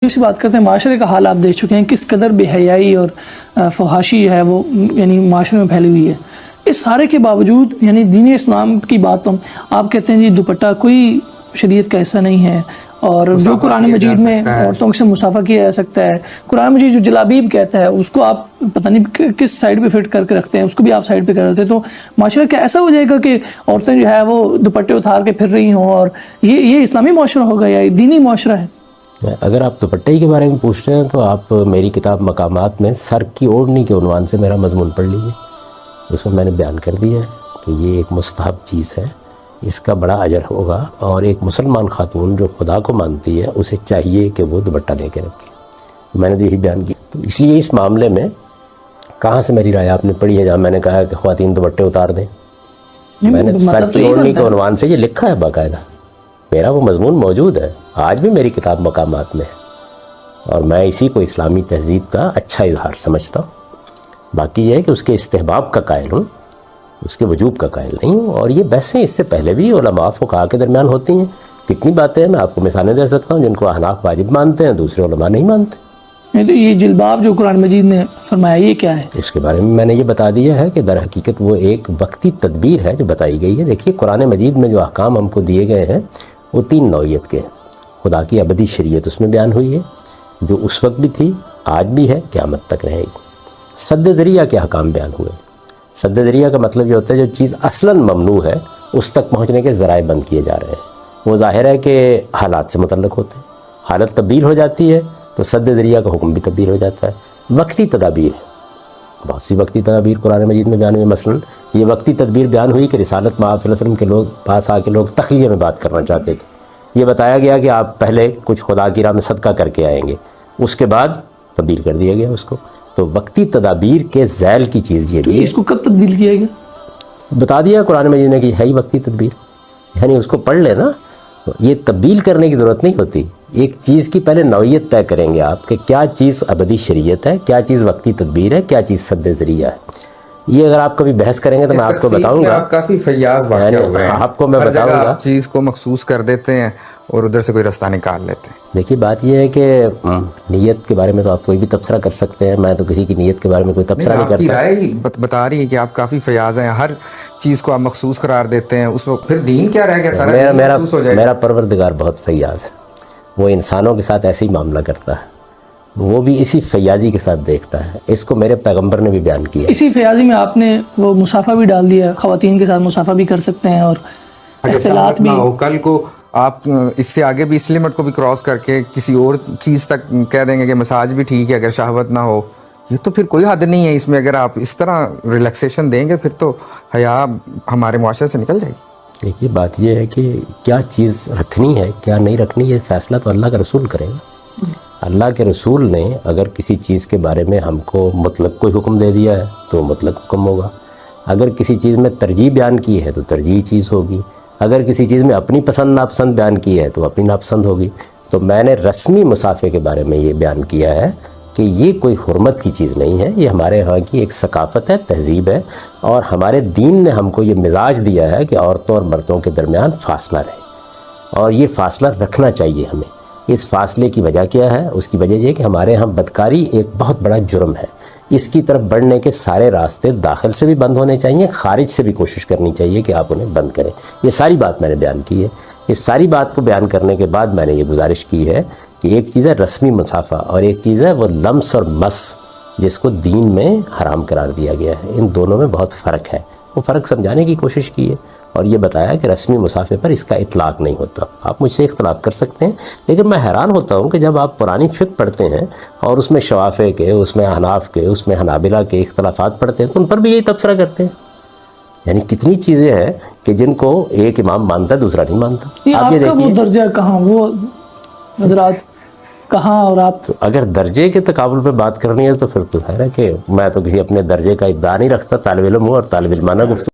سے بات کرتے ہیں، معاشرے کا حال آپ دیکھ چکے ہیں کس قدر بے حیائی اور فحاشی ہے وہ یعنی معاشرے میں پھیلی ہوئی ہے۔ اس سارے کے باوجود یعنی دین اسلام کی بات آپ کہتے ہیں جی دوپٹہ کوئی شریعت کا حصہ نہیں ہے، اور جو قرآن مجید میں عورتوں سے مسافہ کیا جا سکتا ہے، قرآن مجید جو جلابیب کہتا ہے اس کو آپ پتہ نہیں کس سائڈ پہ فٹ کر کے رکھتے ہیں، اس کو بھی آپ سائڈ پہ کر رکھتے ہیں، تو معاشرہ کیا ایسا ہو جائے گا کہ عورتیں جو ہے وہ دوپٹے اتار کے پھر رہی ہوں، اور یہ اسلامی معاشرہ ہوگا یا دینی معاشرہ ہے؟ اگر آپ دوپٹے کے بارے میں پوچھ رہے ہیں تو آپ میری کتاب مقامات میں سر کی اوڑھنی کے عنوان سے میرا مضمون پڑھ لیجیے۔ اس میں نے بیان کر دیا ہے کہ یہ ایک مستحب چیز ہے، اس کا بڑا اجر ہوگا، اور ایک مسلمان خاتون جو خدا کو مانتی ہے اسے چاہیے کہ وہ دوپٹہ دے کے رکھے۔ میں نے تو یہی بیان کیا، تو اس لیے اس معاملے میں کہاں سے میری رائے آپ نے پڑھی ہے جہاں میں نے کہا کہ خواتین دوپٹے اتار دیں؟ میں نے سر کی اوڑھنی کے عنوان سے یہ لکھا ہے، باقاعدہ میرا وہ مضمون موجود ہے، آج بھی میری کتاب مقامات میں ہے، اور میں اسی کو اسلامی تہذیب کا اچھا اظہار سمجھتا ہوں۔ باقی یہ ہے کہ اس کے استحباب کا قائل ہوں، اس کے وجوب کا قائل نہیں ہوں، اور یہ بحثیں اس سے پہلے بھی علماء فقہاء کے درمیان ہوتی ہیں۔ کتنی باتیں ہیں، میں آپ کو مثالیں دے سکتا ہوں جن کو احناف واجب مانتے ہیں، دوسرے علماء نہیں مانتے۔ یہ جلباب جو قرآن مجید نے فرمایا یہ کیا ہے؟ اس کے بارے میں نے یہ بتا دیا ہے کہ در حقیقت وہ ایک وقتی تدبیر ہے جو بتائی گئی ہے۔ دیکھیے قرآن مجید میں جو احکام ہم کو دیے گئے ہیں وہ 3 نوعیت کے ہیں۔ خدا کی ابدی شریعت اس میں بیان ہوئی ہے جو اس وقت بھی تھی، آج بھی ہے، قیامت تک رہے گی۔ سد ذریعہ کے احکام بیان ہوئے۔ سد ذریعہ کا مطلب یہ ہوتا ہے جو چیز اصلاً ممنوع ہے اس تک پہنچنے کے ذرائع بند کیے جا رہے ہیں۔ وہ ظاہر ہے کہ حالات سے متعلق ہوتے ہیں، حالت تبدیل ہو جاتی ہے تو سد ذریعہ کا حکم بھی تبدیل ہو جاتا ہے۔ وقتی تدابیر ہے، بہت سی وقتی تدابیر قرآن مجید میں بیان ہوئی۔ مثلاً یہ وقتی تدبیر بیان ہوئی کہ رسالت میں آپ صلی اللہ علیہ وسلم کے لوگ پاس آ کے لوگ تخلیہ میں بات کرنا چاہتے تھے، یہ بتایا گیا کہ آپ پہلے کچھ خدا کی راہ میں صدقہ کر کے آئیں گے، اس کے بعد تبدیل کر دیا گیا اس کو۔ تو وقتی تدابیر کے ذیل کی چیز یہ بھی ہے۔ اس کو کب تبدیل کیا گیا؟ بتا دیا قرآن مجید نے کہ ہے ہی وقتی تدبیر، یعنی اس کو پڑھ لینا، یہ تبدیل کرنے کی ضرورت نہیں ہوتی۔ ایک چیز کی پہلے نوعیت طے کریں گے آپ کہ کیا چیز ابدی شریعت ہے، کیا چیز وقتی تدبیر ہے، کیا چیز سد ذریعہ ہے۔ یہ اگر آپ کبھی بحث کریں گے تو میں آپ کو بتاؤں گا، آپ کافی فیاض واقع ہو گئے ہیں، آپ کو میں بتاؤں گا، آپ چیز کو مخصوص کر دیتے ہیں اور ادھر سے کوئی رستہ نکال لیتے ہیں۔ دیکھیے بات یہ ہے کہ نیت کے بارے میں تو آپ کوئی بھی تبصرہ کر سکتے ہیں، میں تو کسی کی نیت کے بارے میں کوئی تبصرہ نہیں کرتا۔ آپ کی رائے بتا رہی ہے کہ آپ کافی فیاض ہیں، ہر چیز کو آپ مخصوص قرار دیتے ہیں، اس وقت پھر دین کیا رہ گیا؟ سارا مخصوص ہو جائے۔ میرا پروردگار بہت فیاض ہے، وہ انسانوں کے ساتھ ایسے ہی معاملہ کرتا ہے، وہ بھی اسی فیاضی کے ساتھ دیکھتا ہے۔ اس کو میرے پیغمبر نے بھی بیان کیا۔ اسی فیاضی میں آپ نے وہ مسافہ بھی ڈال دیا، خواتین کے ساتھ مسافہ بھی کر سکتے ہیں اور اختلاط بھی ہو۔ کل کو آپ اس سے آگے بھی اس لیمٹ کو بھی کراس کر کے کسی اور چیز تک کہہ دیں گے کہ مساج بھی ٹھیک ہے اگر شہوت نہ ہو، یہ تو پھر کوئی حد نہیں ہے اس میں۔ اگر آپ اس طرح ریلیکسیشن دیں گے پھر تو حیا ہمارے معاشرے سے نکل جائے گی۔ دیکھیے بات یہ ہے کہ کیا چیز رکھنی ہے کیا نہیں رکھنی، یہ فیصلہ تو اللہ کا رسول کرے گا۔ اللہ کے رسول نے اگر کسی چیز کے بارے میں ہم کو مطلق کوئی حکم دے دیا ہے تو مطلق حکم ہوگا، اگر کسی چیز میں ترجیح بیان کی ہے تو ترجیح چیز ہوگی، اگر کسی چیز میں اپنی پسند ناپسند بیان کی ہے تو اپنی ناپسند ہوگی۔ تو میں نے رسمی مسافے کے بارے میں یہ بیان کیا ہے کہ یہ کوئی حرمت کی چیز نہیں ہے، یہ ہمارے ہاں کی ایک ثقافت ہے، تہذیب ہے، اور ہمارے دین نے ہم کو یہ مزاج دیا ہے کہ عورتوں اور مردوں کے درمیان فاصلہ رہے، اور یہ فاصلہ رکھنا چاہیے ہمیں۔ اس فاصلے کی وجہ کیا ہے؟ اس کی وجہ یہ کہ ہمارے ہاں بدکاری ایک بہت بڑا جرم ہے، اس کی طرف بڑھنے کے سارے راستے داخل سے بھی بند ہونے چاہیے، خارج سے بھی کوشش کرنی چاہیے کہ آپ انہیں بند کریں۔ یہ ساری بات میں نے بیان کی ہے۔ اس ساری بات کو بیان کرنے کے بعد میں نے یہ گزارش کی ہے کہ ایک چیز ہے رسمی مسافہ اور ایک چیز ہے وہ لمس اور مس جس کو دین میں حرام قرار دیا گیا ہے۔ ان دونوں میں بہت فرق ہے، وہ فرق سمجھانے کی کوشش کی ہے، اور یہ بتایا کہ رسمی مسافے پر اس کا اطلاق نہیں ہوتا۔ آپ مجھ سے اختلاف کر سکتے ہیں، لیکن میں حیران ہوتا ہوں کہ جب آپ پرانی فقہ پڑھتے ہیں اور اس میں شوافع کے، اس میں احناف کے، اس میں حنابلہ کے اختلافات پڑھتے ہیں تو ان پر بھی یہی تبصرہ کرتے ہیں۔ یعنی کتنی چیزیں ہیں کہ جن کو ایک امام مانتا ہے دوسرا نہیں مانتا۔ آپ کا وہ درجہ کہاں، وہ حضرات کہاں، اور آپ تو اگر درجے کے تقابل پہ بات کرنی ہے تو پھر تو ہے کہ میں تو کسی اپنے درجے کا ادعا نہیں رکھتا، طالب علم ہوں اور طالب علمانہ گفتگو